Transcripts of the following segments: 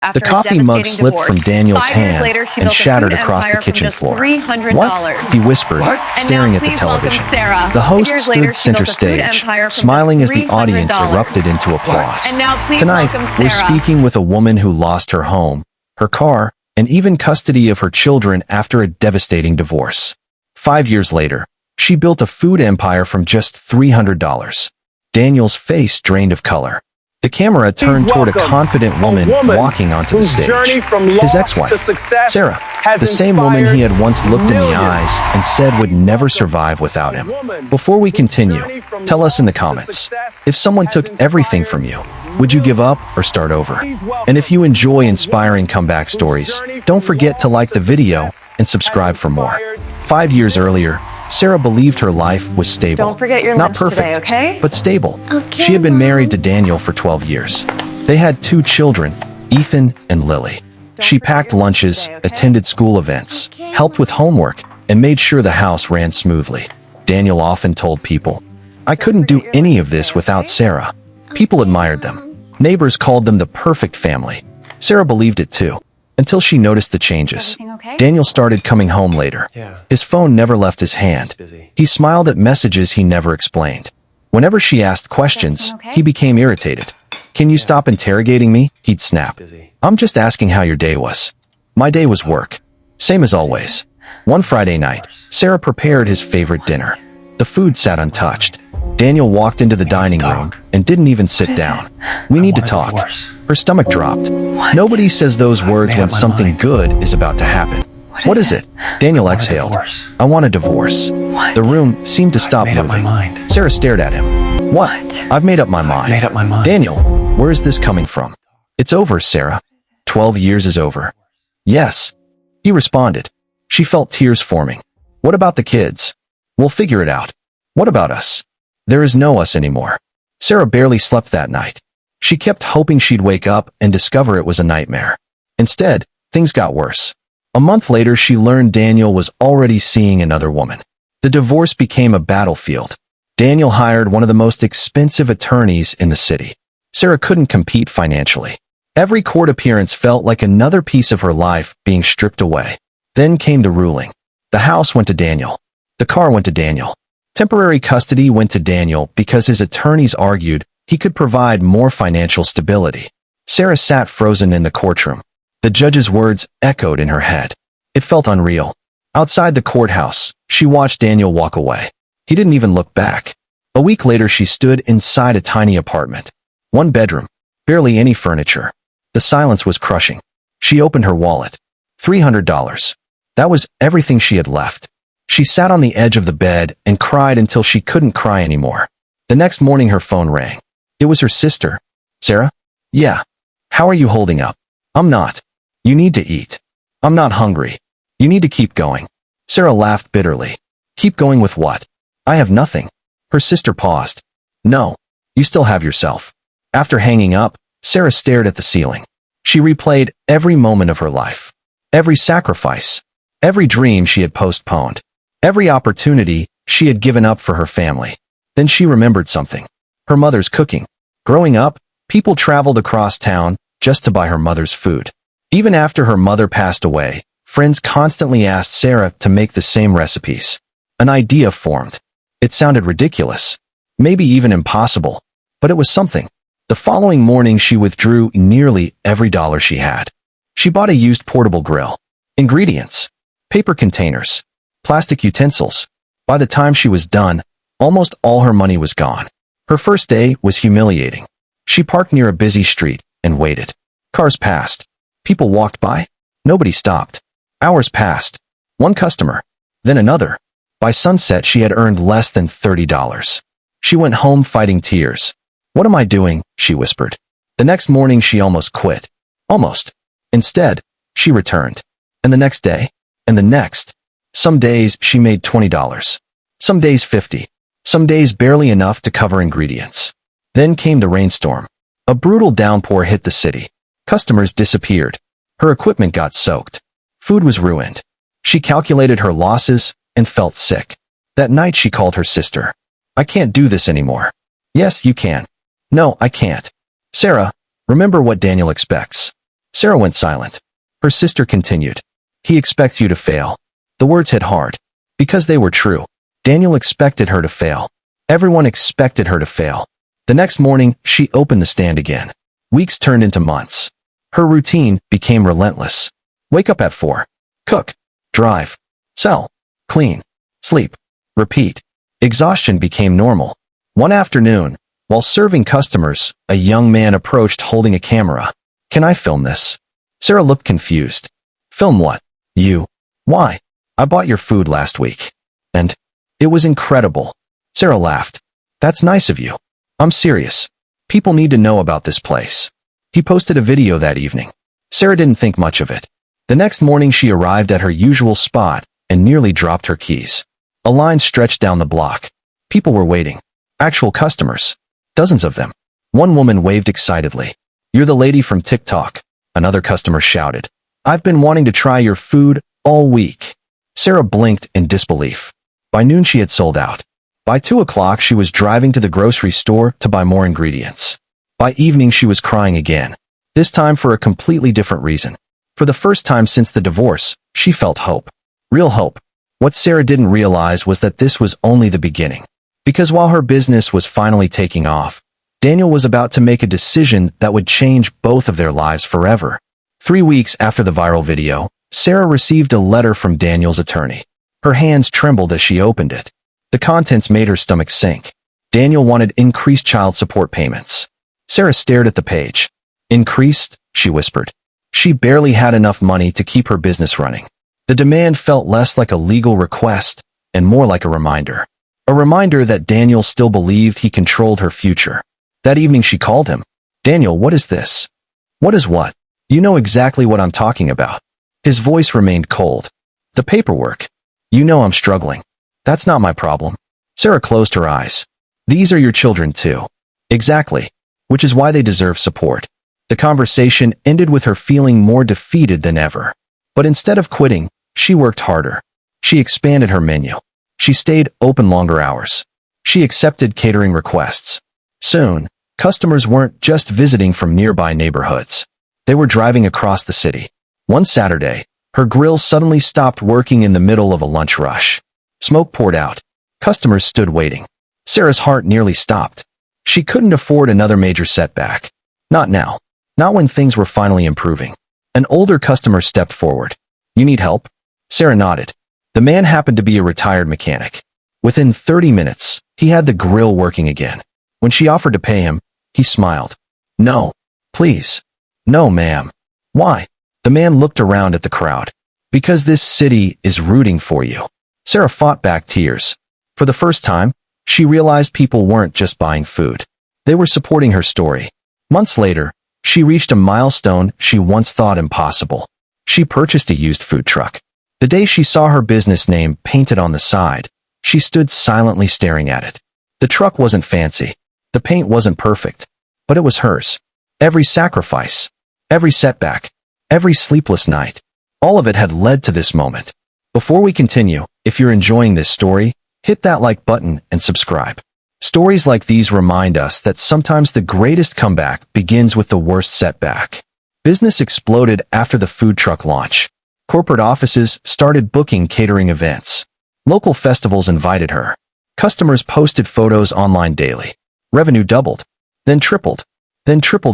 The coffee mug slipped from Daniel's hand and shattered across the kitchen floor. What? He whispered, staring at the television. The host stood center stage, smiling as the audience erupted into applause. Tonight, we're speaking with a woman who lost her home, her car, and even custody of her children after a devastating divorce. 5 years later, she built a food empire from just $300. Daniel's face drained of color. The camera turned toward a confident woman walking onto the stage. His ex-wife, Sarah, the same woman he had once looked in the eyes and said would never survive without him. Before we continue, tell us in the comments, if someone took everything from you, would you give up or start over? And if you enjoy inspiring comeback stories, don't forget to like the video and subscribe for more. 5 years earlier, Sarah believed her life was stable. Don't forget your lunch today, okay? But stable. She had been married to Daniel for 12 years. They had 2 children, Ethan and Lily. She packed lunches, attended school events, helped with homework, and made sure the house ran smoothly. Daniel often told people, "I couldn't do any of this without Sarah." People admired them. Neighbors called them the perfect family. Sarah believed it too. Until she noticed the changes. Daniel started coming home later. His phone never left his hand. He smiled at messages he never explained. Whenever she asked questions, he became irritated. "Can you stop interrogating me?" He'd snap. "I'm just asking how your day was." "My day was work. Same as always." One Friday night, Sarah prepared his favorite dinner. The food sat untouched. Daniel walked into the dining room and didn't even sit down. "We need to talk." Her stomach dropped. Nobody says those words when something good is about to happen. What is it? Daniel exhaled. "I want a divorce." The room seemed to stop moving. Sarah stared at him. "What? I've made up my mind." "Daniel, where is this coming from?" "It's over, Sarah. 12 years is over." "Yes," he responded. She felt tears forming. "What about the kids?" "We'll figure it out." "What about us?" "There is no us anymore." Sarah barely slept that night. She kept hoping she'd wake up and discover it was a nightmare. Instead, things got worse. A month later, she learned Daniel was already seeing another woman. The divorce became a battlefield. Daniel hired one of the most expensive attorneys in the city. Sarah couldn't compete financially. Every court appearance felt like another piece of her life being stripped away. Then came the ruling. The house went to Daniel. The car went to Daniel. Temporary custody went to Daniel because his attorneys argued he could provide more financial stability. Sarah sat frozen in the courtroom. The judge's words echoed in her head. It felt unreal. Outside the courthouse, she watched Daniel walk away. He didn't even look back. A week later, she stood inside a tiny apartment. 1 bedroom, barely any furniture. The silence was crushing. She opened her wallet. $300. That was everything she had left. She sat on the edge of the bed and cried until she couldn't cry anymore. The next morning, her phone rang. It was her sister. "Sarah?" "Yeah." "How are you holding up?" "I'm not." "You need to eat." "I'm not hungry." "You need to keep going." Sarah laughed bitterly. "Keep going with what?" "I have nothing." Her sister paused. "No, you still have yourself." After hanging up, Sarah stared at the ceiling. She replayed every moment of her life. Every sacrifice. Every dream she had postponed. Every opportunity she had given up for her family. Then she remembered something. Her mother's cooking. Growing up, people traveled across town just to buy her mother's food. Even after her mother passed away, friends constantly asked Sarah to make the same recipes. An idea formed. It sounded ridiculous, maybe even impossible, but it was something. The following morning, she withdrew nearly every dollar she had. She bought a used portable grill, ingredients, paper containers, plastic utensils. By the time she was done, almost all her money was gone. Her first day was humiliating. She parked near a busy street and waited. Cars passed. People walked by. Nobody stopped. Hours passed. One customer, then another. By sunset, she had earned less than $30. She went home fighting tears. "What am I doing?" she whispered. The next morning, she almost quit. Almost. Instead, she returned. And the next day, and the next. Some days she made $20. Some days 50. Some days barely enough to cover ingredients. Then came the rainstorm. A brutal downpour hit the city. Customers disappeared. Her equipment got soaked. Food was ruined. She calculated her losses and felt sick. That night she called her sister. "I can't do this anymore." "Yes, you can." "No, I can't." "Sarah, remember what Daniel expects. Sarah went silent. Her sister continued. He expects you to fail. The words hit hard. Because they were true. Daniel expected her to fail. Everyone expected her to fail. The next morning, she opened the stand again. Weeks turned into months. Her routine became relentless. Wake up at 4. Cook. Drive. Sell. Clean. Sleep. Repeat. Exhaustion became normal. One afternoon, while serving customers, a young man approached holding a camera. Can I film this? Sarah looked confused. Film what? You. Why? I bought your food last week. And it was incredible. Sarah laughed. That's nice of you. I'm serious. People need to know about this place. He posted a video that evening. Sarah didn't think much of it. The next morning she arrived at her usual spot and nearly dropped her keys. A line stretched down the block. People were waiting. Actual customers. Dozens of them. One woman waved excitedly. You're the lady from TikTok. Another customer shouted. I've been wanting to try your food all week. Sarah blinked in disbelief. By noon she had sold out. By 2 o'clock she was driving to the grocery store to buy more ingredients. By evening she was crying again. This time for a completely different reason. For the first time since the divorce, she felt hope. Real hope. What Sarah didn't realize was that this was only the beginning. Because while her business was finally taking off, Daniel was about to make a decision that would change both of their lives forever. 3 weeks after the viral video, Sarah received a letter from Daniel's attorney. Her hands trembled as she opened it. The contents made her stomach sink. Daniel wanted increased child support payments. Sarah stared at the page. Increased, she whispered. She barely had enough money to keep her business running. The demand felt less like a legal request and more like a reminder. A reminder that Daniel still believed he controlled her future. That evening she called him. Daniel, what is this? What is what? You know exactly what I'm talking about. His voice remained cold. The paperwork. You know I'm struggling. That's not my problem. Sarah closed her eyes. These are your children too. Exactly. Which is why they deserve support. The conversation ended with her feeling more defeated than ever. But instead of quitting, she worked harder. She expanded her menu. She stayed open longer hours. She accepted catering requests. Soon, customers weren't just visiting from nearby neighborhoods. They were driving across the city. One Saturday, her grill suddenly stopped working in the middle of a lunch rush. Smoke poured out. Customers stood waiting. Sarah's heart nearly stopped. She couldn't afford another major setback. Not now. Not when things were finally improving. An older customer stepped forward. You need help? Sarah nodded. The man happened to be a retired mechanic. Within 30 minutes, he had the grill working again. When she offered to pay him, he smiled. No. Please. No, ma'am. Why? The man looked around at the crowd. Because this city is rooting for you. Sarah fought back tears. For the first time, she realized people weren't just buying food. They were supporting her story. Months later, she reached a milestone she once thought impossible. She purchased a used food truck. The day she saw her business name painted on the side, she stood silently staring at it. The truck wasn't fancy. The paint wasn't perfect. But it was hers. Every sacrifice, every setback, every sleepless night, all of it had led to this moment. Before we continue, if you're enjoying this story, hit that like button and subscribe. Stories like these remind us that sometimes the greatest comeback begins with the worst setback. Business exploded after the food truck launch. Corporate offices started booking catering events. Local festivals invited her. Customers posted photos online daily. Revenue doubled, then tripled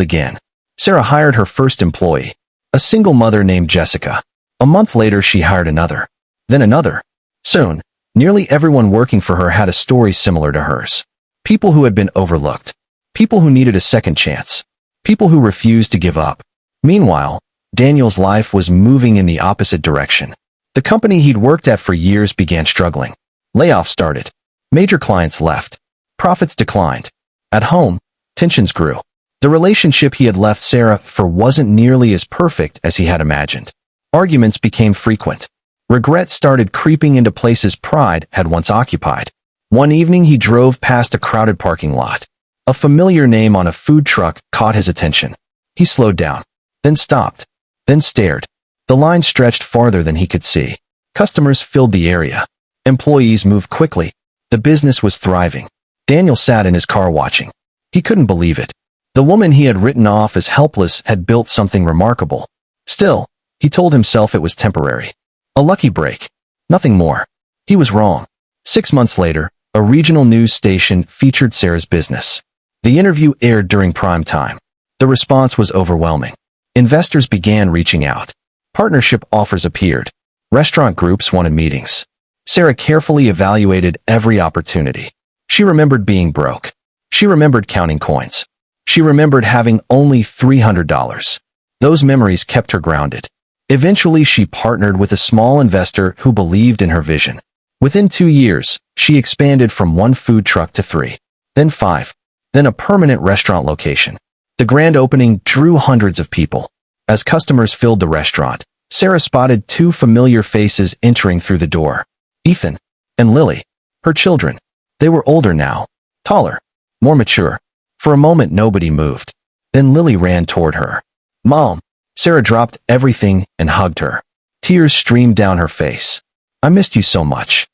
again. Sarah hired her first employee, a single mother named Jessica. A month later, she hired another, then another. Soon, nearly everyone working for her had a story similar to hers. People who had been overlooked. People who needed a second chance. People who refused to give up. Meanwhile, Daniel's life was moving in the opposite direction. The company he'd worked at for years began struggling. Layoffs started. Major clients left. Profits declined. At home, tensions grew. The relationship he had left Sarah for wasn't nearly as perfect as he had imagined. Arguments became frequent. Regret started creeping into places pride had once occupied. One evening he drove past a crowded parking lot. A familiar name on a food truck caught his attention. He slowed down, then stopped, then stared. The line stretched farther than he could see. Customers filled the area. Employees moved quickly. The business was thriving. Daniel sat in his car watching. He couldn't believe it. The woman he had written off as helpless had built something remarkable. Still, he told himself it was temporary. A lucky break. Nothing more. He was wrong. 6 months later, a regional news station featured Sarah's business. The interview aired during prime time. The response was overwhelming. Investors began reaching out. Partnership offers appeared. Restaurant groups wanted meetings. Sarah carefully evaluated every opportunity. She remembered being broke. She remembered counting coins. She remembered having only $300. Those memories kept her grounded. Eventually, she partnered with a small investor who believed in her vision. Within 2 years, she expanded from 1 food truck to 3, then 5, then a permanent restaurant location. The grand opening drew hundreds of people. As customers filled the restaurant, Sarah spotted 2 familiar faces entering through the door. Ethan and Lily, her children. They were older now, taller, more mature. For a moment, nobody moved. Then Lily ran toward her. "Mom." Sarah dropped everything and hugged her. Tears streamed down her face. "I missed you so much."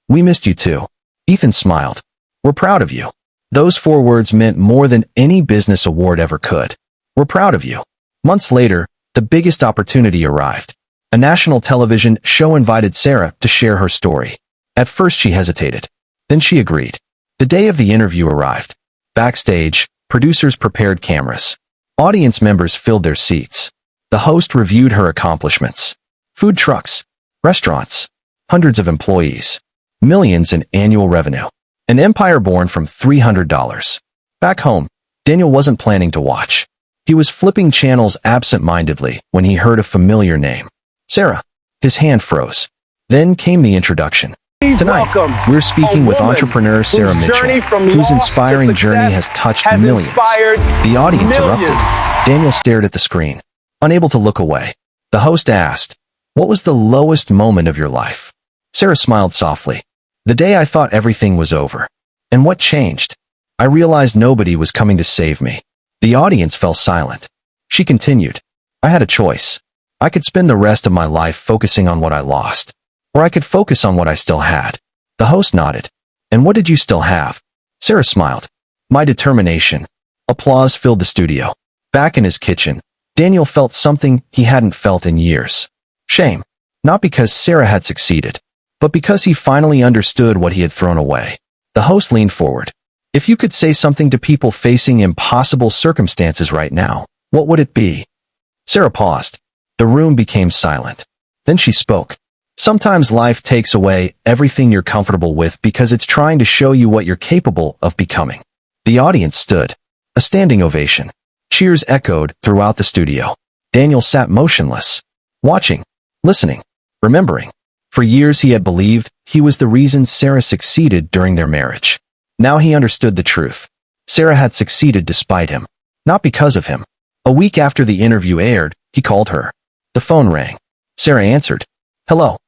"We missed you too." Ethan smiled. "We're proud of you." Those 4 words meant more than any business award ever could. "We're proud of you." Months later, the biggest opportunity arrived. A national television show invited Sarah to share her story. At first she hesitated. Then she agreed. The day of the interview arrived. Backstage, producers prepared cameras. Audience members filled their seats. The host reviewed her accomplishments. Food trucks, restaurants, hundreds of employees, millions in annual revenue. An empire born from $300. Back home, Daniel wasn't planning to watch. He was flipping channels absent-mindedly when he heard a familiar name. Sarah. His hand froze. Then came the introduction. Tonight, we're speaking with entrepreneur Sarah Mitchell, whose inspiring journey has touched millions. The audience erupted. Daniel stared at the screen, unable to look away. The host asked, "What was the lowest moment of your life?" Sarah smiled softly. "The day I thought everything was over." "And what changed?" "I realized nobody was coming to save me." The audience fell silent. She continued, "I had a choice. I could spend the rest of my life focusing on what I lost, or I could focus on what I still had." The host nodded. "And what did you still have?" Sarah smiled. "My determination." Applause filled the studio. Back in his kitchen, Daniel felt something he hadn't felt in years. Shame. Not because Sarah had succeeded, but because he finally understood what he had thrown away. The host leaned forward. "If you could say something to people facing impossible circumstances right now, what would it be?" Sarah paused. The room became silent. Then she spoke. "Sometimes life takes away everything you're comfortable with because it's trying to show you what you're capable of becoming." The audience stood. A standing ovation. Cheers echoed throughout the studio. Daniel sat motionless, watching, listening, remembering. For years he had believed he was the reason Sarah succeeded during their marriage. Now he understood the truth. Sarah had succeeded despite him, not because of him. A week after the interview aired, he called her. The phone rang. Sarah answered. "Hello."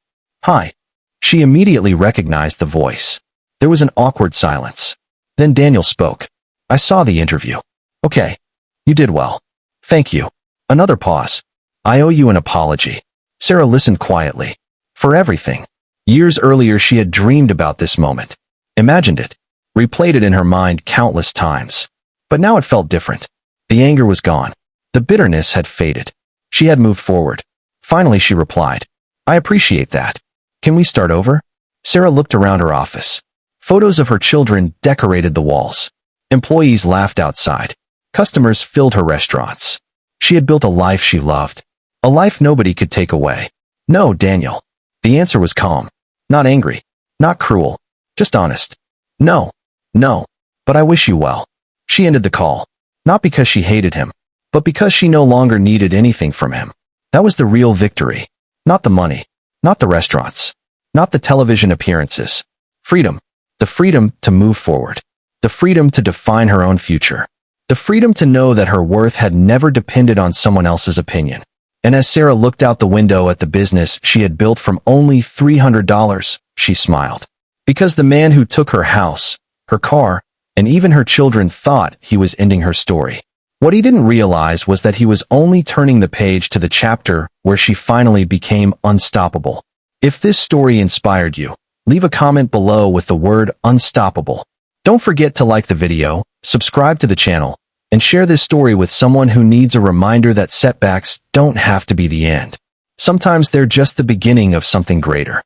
"Hi." She immediately recognized the voice. There was an awkward silence. Then Daniel spoke. "I saw the interview." "Okay. You did well." "Thank you." Another pause. "I owe you an apology." Sarah listened quietly. For everything. Years earlier she had dreamed about this moment. Imagined it. Replayed it in her mind countless times. But now it felt different. The anger was gone. The bitterness had faded. She had moved forward. Finally she replied, "I appreciate that. Can we start over?" Sarah looked around her office. Photos of her children decorated the walls. Employees laughed outside. Customers filled her restaurants. She had built a life she loved. A life nobody could take away. "No, Daniel." The answer was calm. Not angry. Not cruel. Just honest. "No. No. But I wish you well." She ended the call. Not because she hated him, but because she no longer needed anything from him. That was the real victory. Not the money. Not the restaurants. Not the television appearances. Freedom. The freedom to move forward. The freedom to define her own future. The freedom to know that her worth had never depended on someone else's opinion. And as Sarah looked out the window at the business she had built from only $300, she smiled. Because the man who took her house, her car, and even her children thought he was ending her story. What he didn't realize was that he was only turning the page to the chapter where she finally became unstoppable. If this story inspired you, leave a comment below with the word unstoppable. Don't forget to like the video, subscribe to the channel, and share this story with someone who needs a reminder that setbacks don't have to be the end. Sometimes they're just the beginning of something greater.